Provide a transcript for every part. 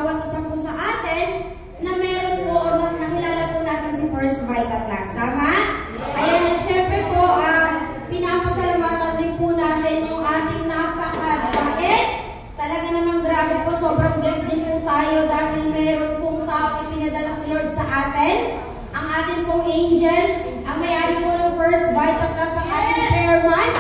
bawat isa po sa atin na meron po o nakilala po natin si First Vita Plus. Tama? Ayan, at syempre po, pinapasalamatan din po natin yung ating napakabait. Talaga namang grabe po, sobrang blessed din po tayo dahil meron pong tao pinadala si Lord sa atin. Ang ating pong angel, ang may-ari po ng First Vita Plus, ang ating chairman.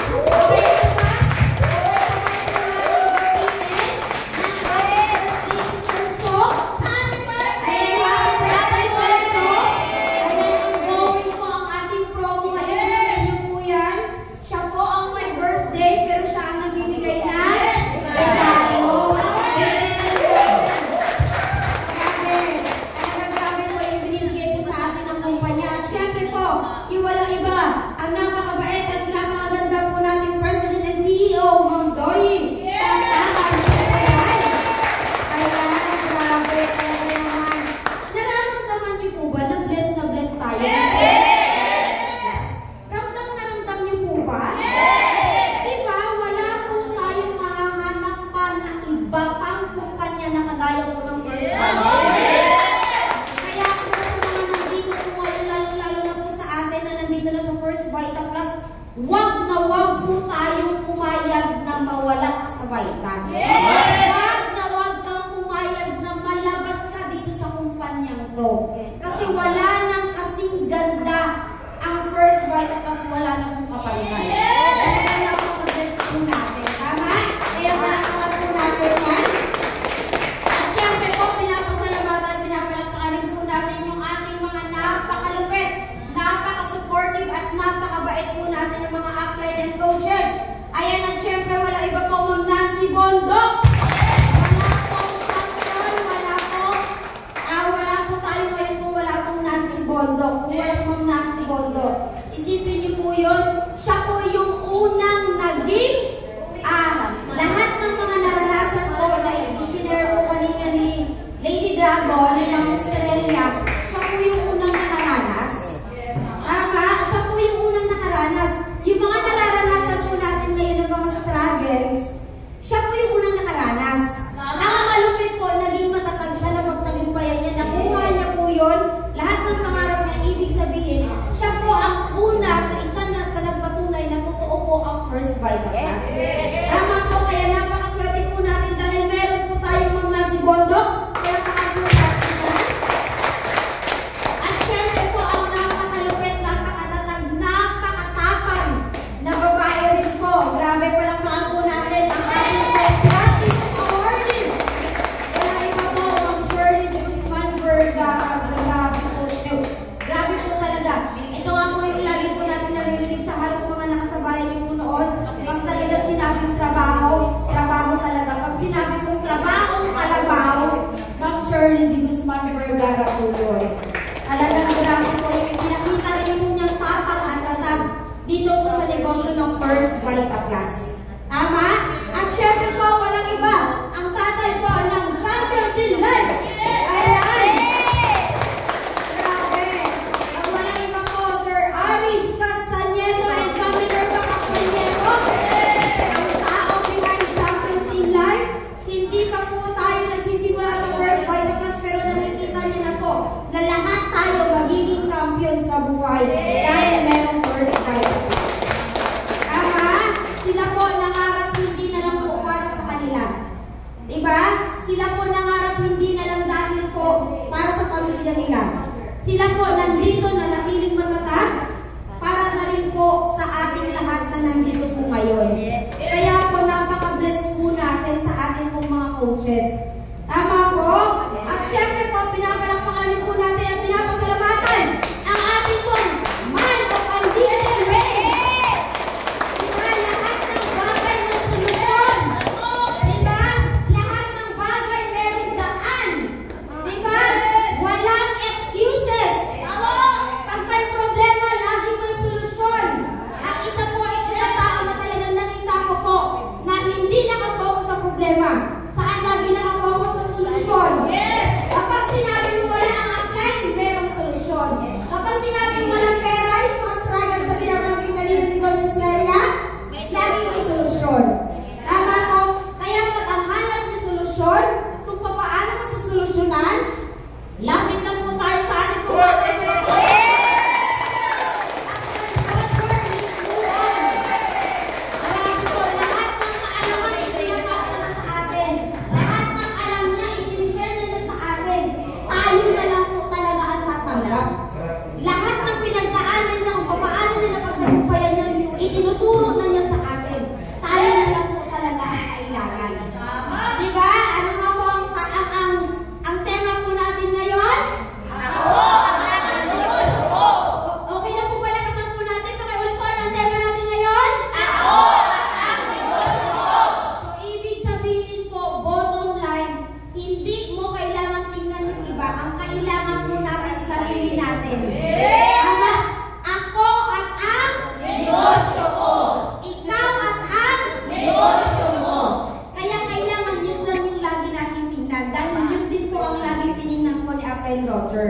and Roger.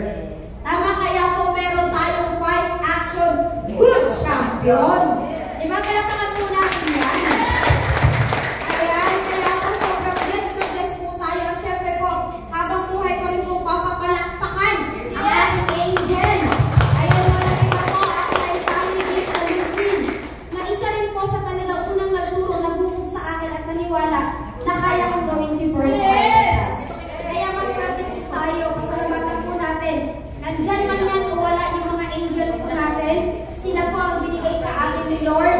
Tama, kaya po meron tayong fight action good champion. Di ba, kailangan po natin yan? Ayan, kaya po sobrang bless po tayo. At syempre po, habang buhay ko rin po papapalakpakan ang ating angel. Ayan, wala rin ako, ang tayo Alusin, na isa rin po sa talagang unang nagturo, nagbubog sa akin at naniwala na kaya kong gawin si First Vital Class. Kaya mas swerte po tayo, pasalamatan po natin. Nandyan man yan o wala yung mga angel po natin, sila po ang binigay sa atin ni Lord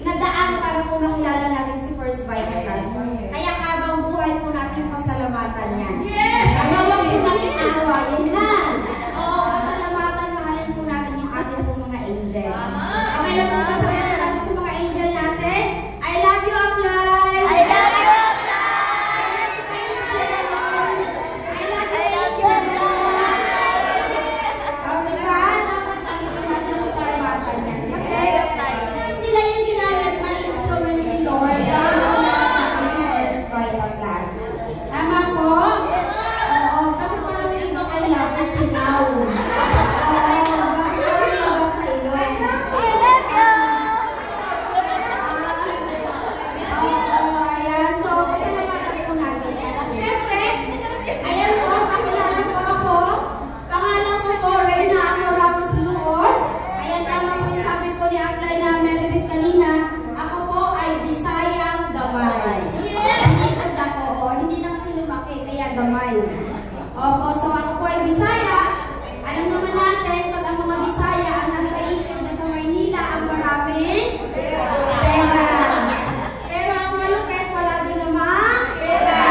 na daan para po makilala natin si First Vital Class. Kaya habang buhay po natin pasalamatan yan. Kamawag po natin awayin na. Oo, pasalamatan, mahalin po natin yung ating po mga angel. Okay lang po ba sabihin po natin sa mga angel natin? I love you, Aplay! I love you, Opo, so ako po ay Bisaya. Alam naman natin, pag ang mga Bisaya ang nasa isip na sa Maynila, ang maraming pera. Pero ang malupit, wala din naman pera.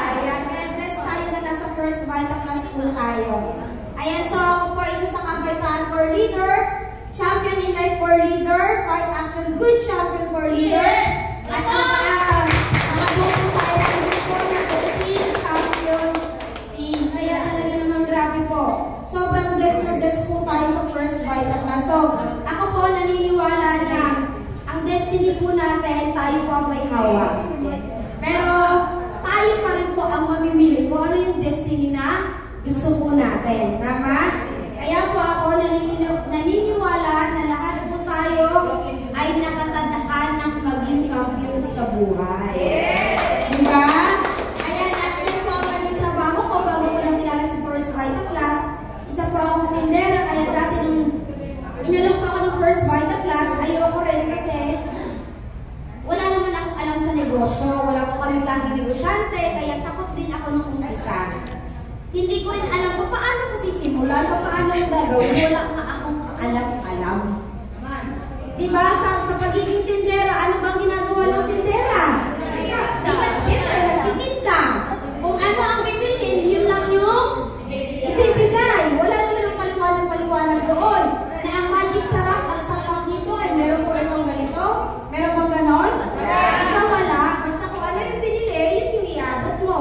Ayan, kaya bless tayo na nasa First Vital Class po tayo. Ayan, so ako po ay isa sa kabaitaan for leader, champion in life for leader, fight action good champion for leader. At nakabuo po tayo ng grupo na Destiny Champion Team. Kaya talaga naman grabe po. Sobrang blessed na blessed po tayo sa First Vital Class. So, ako po naniniwala na ang destiny po natin, tayo po ang may hawak. Pero tayo pa rin po ang mamimili kung ano yung destiny na gusto po natin. Tama? Kaya po ako naniniwala na lahat po tayo ay nakatadahan ng maging kampiyon sa buhay. Diba? Ayan, at yun po ang naging trabaho ko bago ko nakilala si First Vital Class. Isa po akong tindera, kaya dati nung inalok pa ako ng First Vital Class, ayoko rin kasi wala naman akong alam sa negosyo. Wala po kami laging negosyante, kaya takot din ako nung umpisa. Hindi ko rin alam kung paano ko sisimulan, kung paano yung gagawin. Wala nga akong kaalam-alam. Diba, sa pagiging tindera, ano bang ginagawa ng tindera? Diba, syempre, nagtitinda. Kung ano ang bibilhin, yun lang yung ibibigay. Wala naman ang paliwanag doon. Na ang magic sarap, ang sarap nito, ay meron po itong ganito? Meron po ganon? Diba wala? Basta kung ano yung binili, yun yung iabot mo.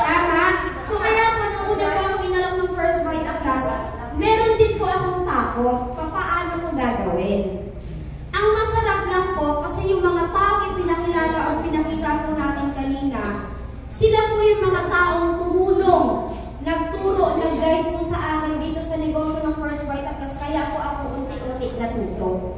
Tama? So kaya po, nung una po ako inalok ng First Vital Class, meron din po akong takot. Paano ko gagawin? Ang masarap lang po, kasi yung mga taong ipinakilala o pinakita po natin kanina, sila po yung mga taong tumulong, nagturo, nag-guide po sa akin dito sa negosyo ng First Vital Class, kaya po ako unti-unti natuto.